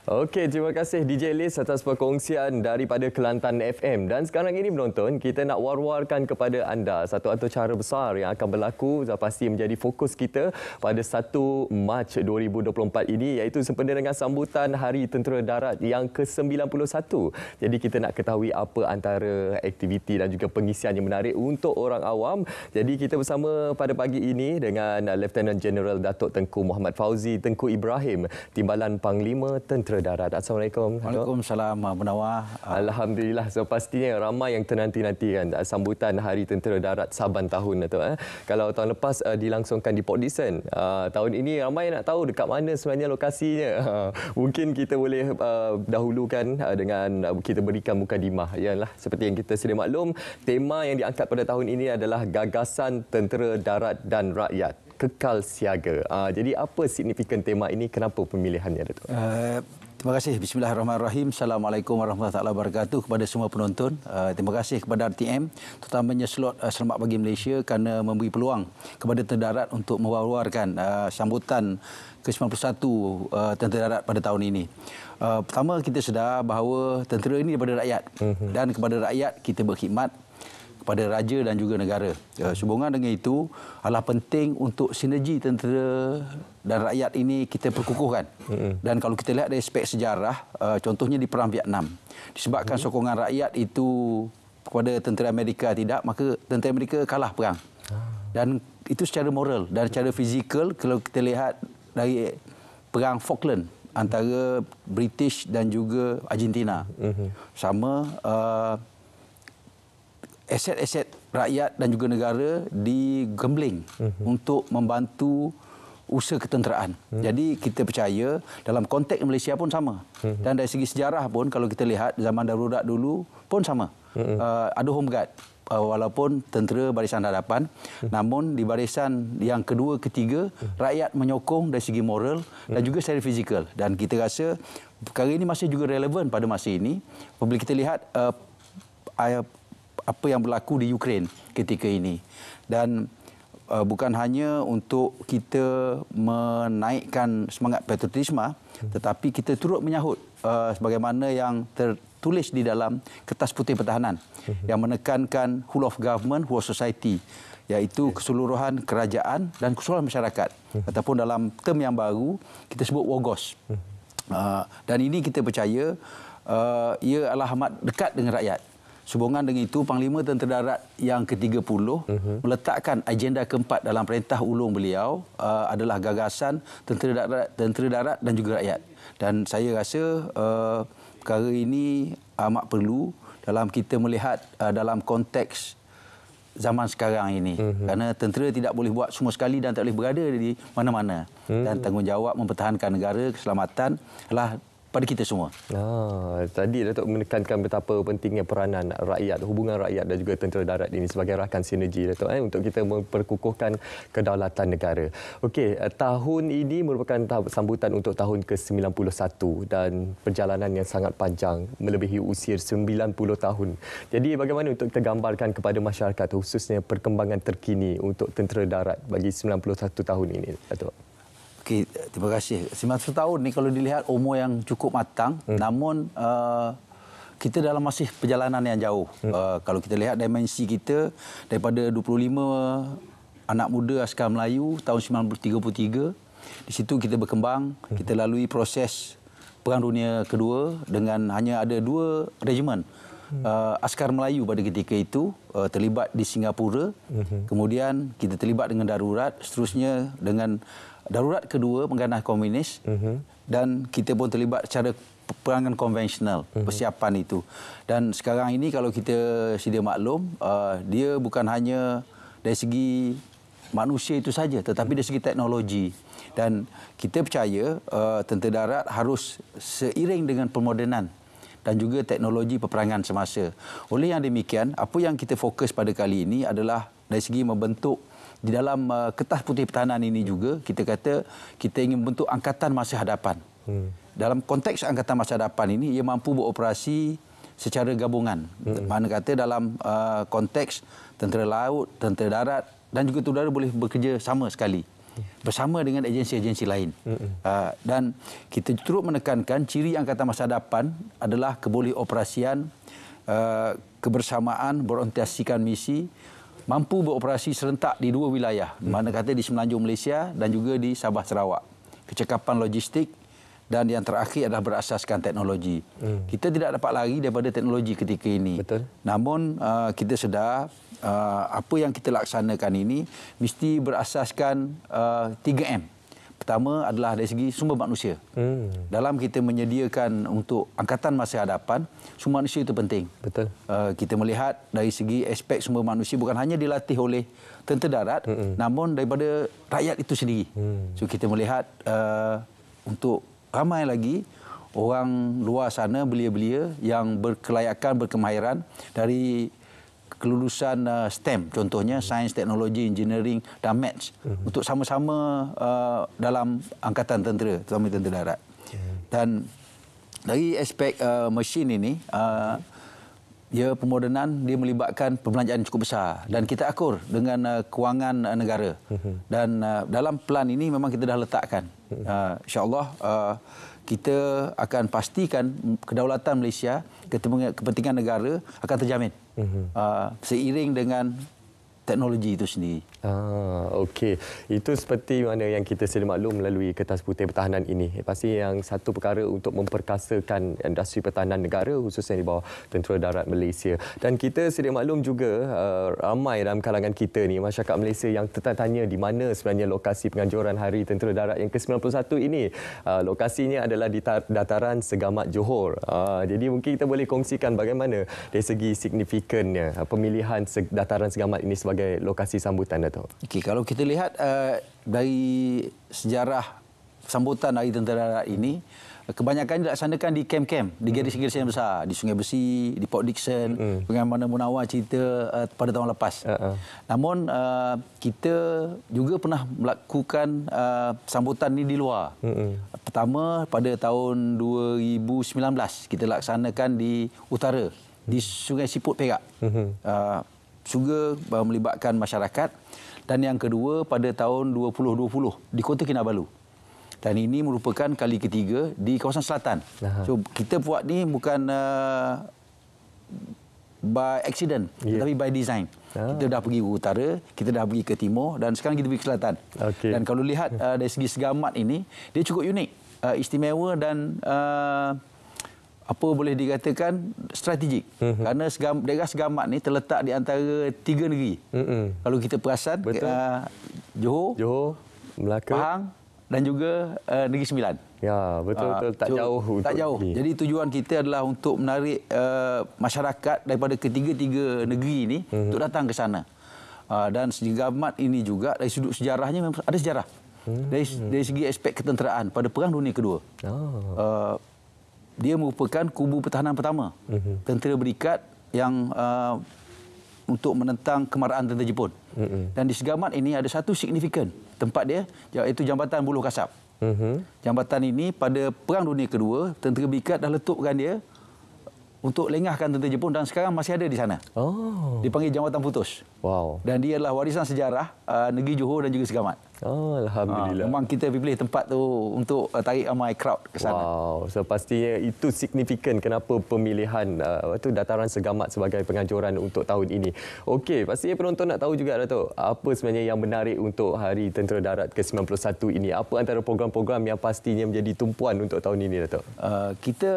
Okey, terima kasih DJ Liz atas perkongsian daripada Kelantan FM. Dan sekarang ini penonton, kita nak war-warkan kepada anda satu acara besar yang akan berlaku dan pasti menjadi fokus kita pada 1 Mac 2024 ini, iaitu sempena dengan sambutan Hari Tentera Darat yang ke-91. Jadi kita nak ketahui apa antara aktiviti dan juga pengisian yang menarik untuk orang awam. Jadi kita bersama pada pagi ini dengan Lieutenant General Datuk Tengku Muhammad Fauzi Tengku Ibrahim, Timbalan Panglima Tentera Darat. Assalamualaikum. Waalaikumsalam, Munawar. Alhamdulillah. So pastinya ramai yang ternanti-nanti kan sambutan Hari Tentera Darat Saban tahun, Datuk. Kalau tahun lepas dilangsungkan di Port Dickson, tahun ini ramai nak tahu dekat mana sebenarnya lokasinya. Mungkin kita boleh dahulukan dengan kita berikan mukadimah. Ialah seperti yang kita sedia maklum, tema yang diangkat pada tahun ini adalah gagasan Tentera Darat dan Rakyat kekal siaga. Jadi apa signifikan tema ini? Kenapa pemilihannya, Datuk? Terima kasih. Bismillahirrahmanirrahim. Assalamualaikum warahmatullahi wabarakatuh kepada semua penonton. Terima kasih kepada RTM, terutamanya slot Selamat Pagi Malaysia kerana memberi peluang kepada Tentera Darat untuk mewar-warkan sambutan ke-91 Tentera Darat pada tahun ini. Pertama, kita sedar bahawa tentera ini daripada rakyat dan kepada rakyat kita berkhidmat kepada raja dan juga negara. Sehubungan dengan itu, adalah penting untuk sinergi tentera dan rakyat ini kita perkukuhkan. Dan kalau kita lihat dari aspek sejarah, contohnya di Perang Vietnam, disebabkan sokongan rakyat itu kepada tentera Amerika tidak, maka tentera Amerika kalah perang. Dan itu secara moral dan secara fizikal, kalau kita lihat dari Perang Falkland antara British dan juga Argentina. Sama aset-aset rakyat dan juga negara digembling untuk membantu usaha ketenteraan. Jadi kita percaya dalam konteks Malaysia pun sama. Dan dari segi sejarah pun kalau kita lihat zaman darurat dulu pun sama. Ada home guard walaupun tentera barisan hadapan, namun di barisan yang kedua, ketiga, rakyat menyokong dari segi moral dan juga secara fizikal. Dan kita rasa perkara ini masih juga relevan pada masa ini. Apabila kita lihat apa yang berlaku di Ukraine ketika ini. Dan bukan hanya untuk kita menaikkan semangat patriotisme, tetapi kita turut menyahut sebagaimana yang tertulis di dalam Kertas Putih Pertahanan yang menekankan whole of government, whole society, iaitu keseluruhan kerajaan dan keseluruhan masyarakat. Ataupun dalam term yang baru, kita sebut WOGOS. Dan ini kita percaya ia adalah amat dekat dengan rakyat. Sehubungan dengan itu, Panglima Tentera Darat yang ke-30 meletakkan agenda keempat dalam perintah ulung beliau adalah gagasan Tentera Darat dan juga rakyat. Dan saya rasa perkara ini amat perlu dalam kita melihat dalam konteks zaman sekarang ini. Kerana tentera tidak boleh buat semua sekali dan tak boleh berada di mana-mana. Dan tanggungjawab mempertahankan negara, keselamatan adalah pada kita semua. Tadi Datuk menekankan betapa pentingnya peranan rakyat, hubungan rakyat dan juga Tentera Darat ini sebagai rakan sinergi, Datuk, untuk kita memperkukuhkan kedaulatan negara. Okey, tahun ini merupakan sambutan untuk tahun ke-91 dan perjalanan yang sangat panjang, melebihi usia 90 tahun. Jadi bagaimana untuk kita gambarkan kepada masyarakat khususnya perkembangan terkini untuk Tentera Darat bagi 91 tahun ini, Datuk? Okey, terima kasih. 91 tahun ni kalau dilihat umur yang cukup matang, namun kita dalam masih perjalanan yang jauh. Kalau kita lihat dimensi kita daripada 25 anak muda askar Melayu tahun 1933, di situ kita berkembang, kita lalui proses Perang Dunia Kedua dengan hanya ada 2 regimen. Askar Melayu pada ketika itu terlibat di Singapura, kemudian kita terlibat dengan darurat, seterusnya dengan darurat kedua mengganah komunis, dan kita pun terlibat secara peperangan konvensional, persiapan itu. Dan sekarang ini kalau kita sedia maklum, dia bukan hanya dari segi manusia itu saja, tetapi dari segi teknologi. Dan kita percaya Tentera Darat harus seiring dengan permodenan dan juga teknologi peperangan semasa. Oleh yang demikian, apa yang kita fokus pada kali ini adalah dari segi membentuk di dalam Kertas Putih Pertahanan ini juga, kita kata kita ingin membentuk Angkatan Masa Hadapan. Dalam konteks Angkatan Masa Hadapan ini, ia mampu beroperasi secara gabungan. Mana kata dalam konteks tentera laut, tentera darat dan juga udara boleh bekerja sama sekali. bersama dengan agensi-agensi lain. Dan kita turut menekankan ciri Angkatan Masa Depan adalah keboleh-operasian, kebersamaan, berorientasikan misi, mampu beroperasi serentak di 2 wilayah, mana kata di Semenanjung Malaysia dan juga di Sabah Sarawak. Kecekapan logistik dan yang terakhir adalah berasaskan teknologi. Kita tidak dapat lari daripada teknologi ketika ini. Betul. Namun kita sedar apa yang kita laksanakan ini mesti berasaskan 3M. Pertama adalah dari segi sumber manusia. Dalam kita menyediakan untuk angkatan masa hadapan, sumber manusia itu penting. Betul. Kita melihat dari segi aspek sumber manusia bukan hanya dilatih oleh tentera darat, namun daripada rakyat itu sendiri. So kita melihat untuk ramai lagi orang luar sana, belia-belia yang berkelayakan, berkemahiran dari kelulusan STEM, contohnya sains, teknologi, engineering dan maths, untuk sama-sama dalam angkatan tentera, terutama tentera darat. Dan dari aspek mesin ini, ya pemodenan dia melibatkan perbelanjaan cukup besar dan kita akur dengan kewangan negara. Dan dalam plan ini memang kita dah letakkan. InsyaAllah kita akan pastikan kedaulatan Malaysia, kepentingan negara akan terjamin seiring dengan teknologi itu sendiri. Okey. Itu seperti mana yang kita sedia maklum melalui Kertas Putih Pertahanan ini. Pasti yang satu perkara untuk memperkasakan industri pertahanan negara khususnya di bawah Tentera Darat Malaysia. Dan kita sedia maklum juga ramai dalam kalangan kita ni, masyarakat Malaysia yang tertanya di mana sebenarnya lokasi penganjuran Hari Tentera Darat yang ke-91 ini. Lokasinya adalah di dataran Segamat Johor. Jadi mungkin kita boleh kongsikan bagaimana dari segi signifikannya pemilihan dataran Segamat ini sebagai lokasi sambutan, Dato'. Okey, kalau kita lihat dari sejarah sambutan Hari Tentera Darat ini, kebanyakan dilaksanakan di kem-kem, di garisi-garisi yang besar, di Sungai Besi, di Port Dickson, bagaimana Munawar cerita pada tahun lepas. Namun kita juga pernah melakukan sambutan ini di luar. Pertama pada tahun 2019 kita laksanakan di utara, di Sungai Siput Perak. Juga melibatkan masyarakat, dan yang kedua pada tahun 2020 di Kota Kinabalu. Dan ini merupakan kali ketiga di kawasan selatan. So kita buat ni bukan by accident, tetapi by design. Kita dah pergi ke utara, kita dah pergi ke timur dan sekarang kita pergi ke selatan. Dan kalau lihat dari segi Segamat ini, dia cukup unik, istimewa dan apa boleh dikatakan strategik. Kerana daerah Segamat ni terletak di antara 3 negeri. Kalau kita perasan, Johor, Melaka, Pahang dan juga Negeri Sembilan. Ya, betul-betul tak jauh. Tak jauh. Jadi tujuan kita adalah untuk menarik masyarakat daripada ketiga-tiga negeri ini untuk datang ke sana. Dan Segamat ini juga dari sudut sejarahnya memang ada sejarah. Dari segi aspek ketenteraan pada Perang Dunia Kedua. Dia merupakan kubu pertahanan pertama tentera berikat yang untuk menentang kemarahan tentera Jepun. Dan di Segamat ini ada satu signifikan tempat dia, iaitu Jambatan Buluh Kasab. Jambatan ini pada Perang Dunia Kedua, tentera berikat dah letupkan dia untuk lengahkan tentera Jepun dan sekarang masih ada di sana. Dipanggil Jambatan Putus. Wow. Dan dia adalah warisan sejarah negeri Johor dan juga Segamat. Alhamdulillah. Memang kita pilih tempat tu untuk tarik ramai crowd ke sana. Wow, so pastinya itu signifikan kenapa pemilihan dataran Segamat sebagai penganjuran untuk tahun ini. Okey, pastinya penonton nak tahu juga, Dato', apa sebenarnya yang menarik untuk Hari Tentera Darat ke-91 ini? Apa antara program-program yang pastinya menjadi tumpuan untuk tahun ini, Dato'? Kita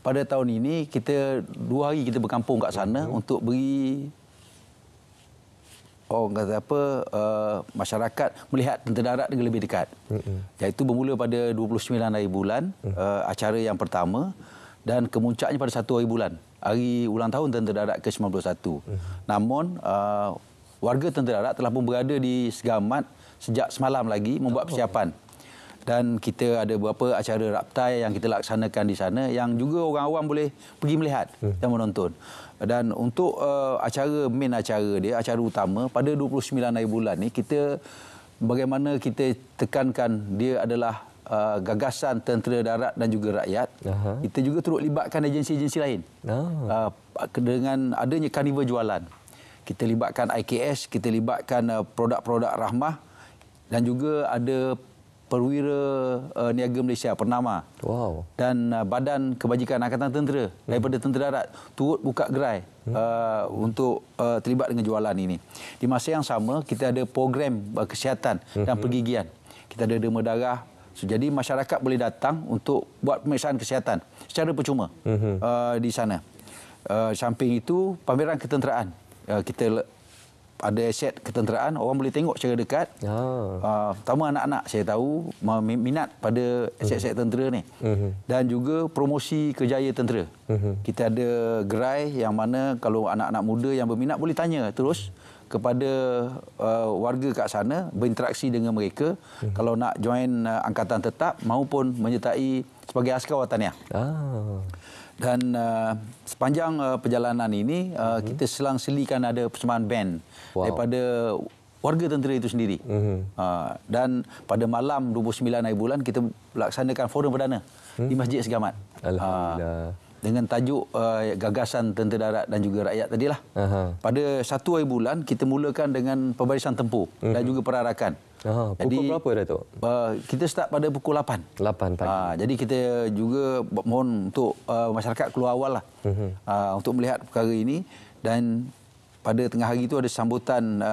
pada tahun ini, kita 2 hari kita berkampung kat sana untuk beri masyarakat melihat tentera darat dengan lebih dekat. Iaitu bermula pada 29 hari bulan, acara yang pertama, dan kemuncaknya pada 1 hari bulan, hari ulang tahun tentera darat ke-91. Namun warga tentera darat telah pun berada di Segamat sejak semalam lagi membuat persiapan. Dan kita ada beberapa acara raptai yang kita laksanakan di sana yang juga orang awam boleh pergi melihat dan menonton. Dan untuk main acara dia, acara utama pada 29 hari bulan ni, kita bagaimana kita tekankan dia adalah gagasan tentera darat dan juga rakyat. Kita juga turut libatkan agensi-agensi lain. Dengan adanya karnival jualan, kita libatkan IKS, kita libatkan produk-produk rahmah dan juga ada Perwira Niaga Malaysia Pernama. Wow. Dan Badan Kebajikan Angkatan Tentera daripada Tentera Darat turut buka gerai untuk terlibat dengan jualan ini. Di masa yang sama kita ada program kesihatan dan pergigian. Kita ada derma darah. Jadi masyarakat boleh datang untuk buat pemeriksaan kesihatan secara percuma di sana. Samping itu pameran ketenteraan. Kita ada aset ketenteraan, orang boleh tengok secara dekat. Pertama anak-anak saya tahu minat pada aset-aset tentera ni. Dan juga promosi kerjaya tentera. Kita ada gerai yang mana kalau anak-anak muda yang berminat boleh tanya terus kepada warga kat sana, berinteraksi dengan mereka kalau nak join angkatan tetap maupun menyertai sebagai askar wataniah. Dan sepanjang perjalanan ini kita selang-selikan ada persembahan band daripada warga tentera itu sendiri. Dan pada malam 29 hari bulan kita laksanakan forum perdana di Masjid Segamat. Alhamdulillah. Dengan tajuk gagasan tentera darat dan juga rakyat tadilah. Pada 1 hari bulan kita mulakan dengan pembarisan tempur dan juga perarakan. Pukul berapa Datuk? Kita start pada pukul 8. 8 pagi. Jadi kita juga mohon untuk masyarakat keluar awal lah untuk melihat perkara ini. Dan pada tengah hari itu ada sambutan,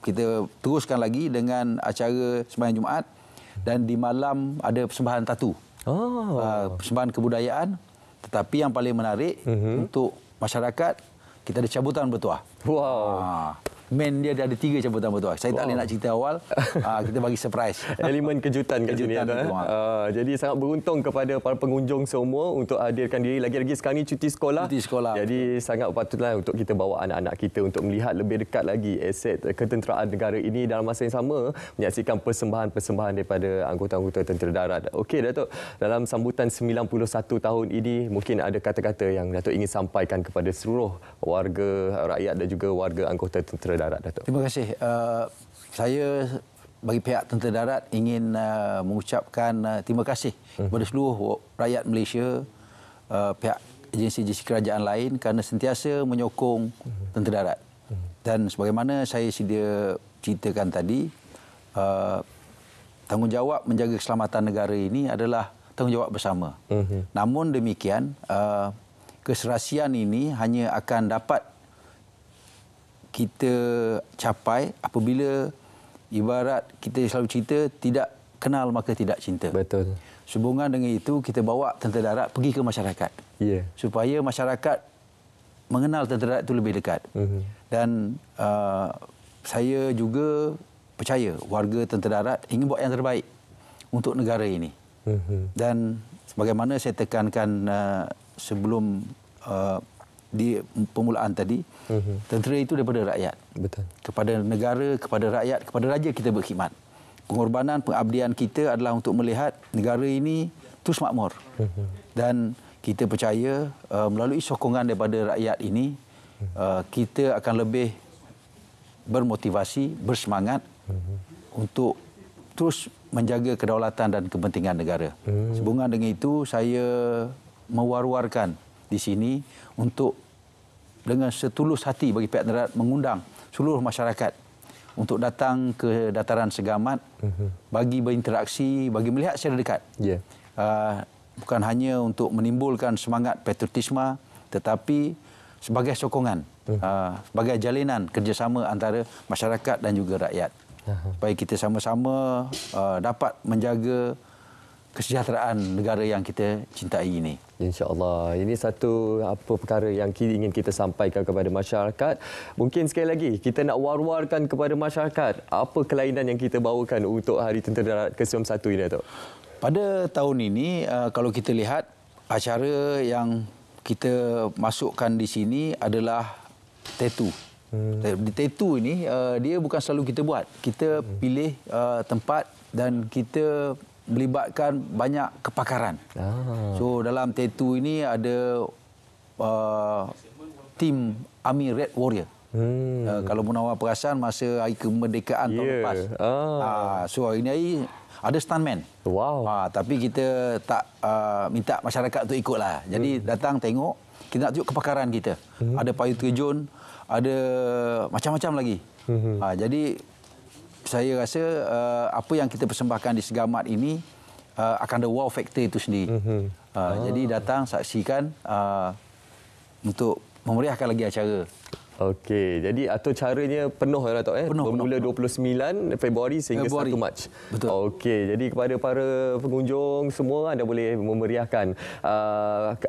kita teruskan lagi dengan acara sembahyang Jumaat. Dan di malam ada persembahan tatu. Persembahan kebudayaan. Tetapi yang paling menarik untuk masyarakat, kita ada cabutan bertuah. Wow. Main dia ada 3 cabutan bertuah. Saya tak boleh nak cerita awal. Kita bagi surprise. Elemen kejutan kat sini. Jadi sangat beruntung kepada para pengunjung semua untuk hadirkan diri. Lagi-lagi sekarang ni cuti sekolah. Jadi sangat patutlah untuk kita bawa anak-anak kita untuk melihat lebih dekat lagi aset ketenteraan negara ini, dalam masa yang sama menyaksikan persembahan-persembahan daripada anggota-anggota tentera darat. Okey Datuk, dalam sambutan 91 tahun ini mungkin ada kata-kata yang Datuk ingin sampaikan kepada seluruh warga rakyat dan juga warga anggota tentera darat, Datuk. Terima kasih. Saya bagi pihak Tentera Darat ingin mengucapkan terima kasih kepada seluruh rakyat Malaysia, pihak agensi-agensi kerajaan lain kerana sentiasa menyokong Tentera Darat. Dan sebagaimana saya sedia ceritakan tadi, tanggungjawab menjaga keselamatan negara ini adalah tanggungjawab bersama. Namun demikian, keserasian ini hanya akan dapat kita capai apabila ibarat kita selalu cerita tidak kenal maka tidak cinta. Betul. Sehubungan dengan itu kita bawa Tentera Darat pergi ke masyarakat. Supaya masyarakat mengenal Tentera Darat itu lebih dekat. Dan saya juga percaya warga Tentera Darat ingin buat yang terbaik untuk negara ini. Dan sebagaimana saya tekankan sebelum di permulaan tadi, tentera itu daripada rakyat. Betul. Kepada negara, kepada rakyat, kepada raja kita berkhidmat. Pengorbanan, pengabdian kita adalah untuk melihat negara ini terus makmur. Dan kita percaya melalui sokongan daripada rakyat ini, kita akan lebih bermotivasi, bersemangat untuk terus menjaga kedaulatan dan kepentingan negara. Sehubungan dengan itu, saya mewar-warkan di sini untuk dengan setulus hati bagi pihak darat mengundang seluruh masyarakat untuk datang ke dataran Segamat bagi berinteraksi, bagi melihat secara dekat. Bukan hanya untuk menimbulkan semangat patriotisme tetapi sebagai sokongan, sebagai jalinan kerjasama antara masyarakat dan juga rakyat. Supaya kita sama-sama dapat menjaga kesejahteraan negara yang kita cintai ini. InsyaAllah. Ini satu perkara yang ingin kita sampaikan kepada masyarakat. Mungkin sekali lagi kita nak war-warkan kepada masyarakat apa kelainan yang kita bawakan untuk Hari Tentera Darat ke-91 ini, Datuk. Pada tahun ini, kalau kita lihat acara yang kita masukkan di sini adalah tattoo. Di tattoo ini dia bukan selalu kita buat. Kita pilih tempat dan kita melibatkan banyak kepakaran. So dalam tattoo ini ada tim Army Red Warrior. Kalau Munawar perasan masa hari kemerdekaan tahun lepas. So hari ini ada stuntman. Tapi kita tak minta masyarakat untuk ikutlah. Jadi datang tengok, kita nak tunjuk kepakaran kita. Ada payung terjun, ada macam-macam lagi. Jadi saya rasa apa yang kita persembahkan di Segamat ini akan ada wow factor itu sendiri. Jadi datang saksikan untuk memeriahkan lagi acara. Okey, jadi atur caranya penuh lah Tok bermula 29 Februari sehingga 1 Mac. Betul. Okey, jadi kepada para pengunjung semua anda boleh memeriahkan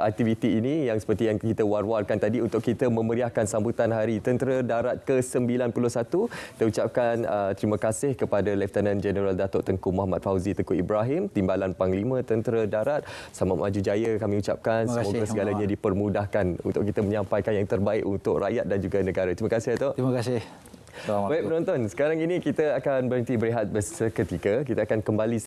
aktiviti ini yang seperti yang kita war-warkan tadi untuk kita memeriahkan sambutan Hari Tentera Darat ke-91. Kita ucapkan terima kasih kepada Lieutenant General Datuk Tengku Muhammad Fauzi Tengku Ibrahim, Timbalan Panglima Tentera Darat. Selamat maju jaya kami ucapkan. Semoga segalanya dipermudahkan untuk kita menyampaikan yang terbaik untuk rakyat dan juga negara. Terima kasih Datuk. Terima kasih. Baik penonton, sekarang ini kita akan berhenti berehat seketika. Kita akan kembali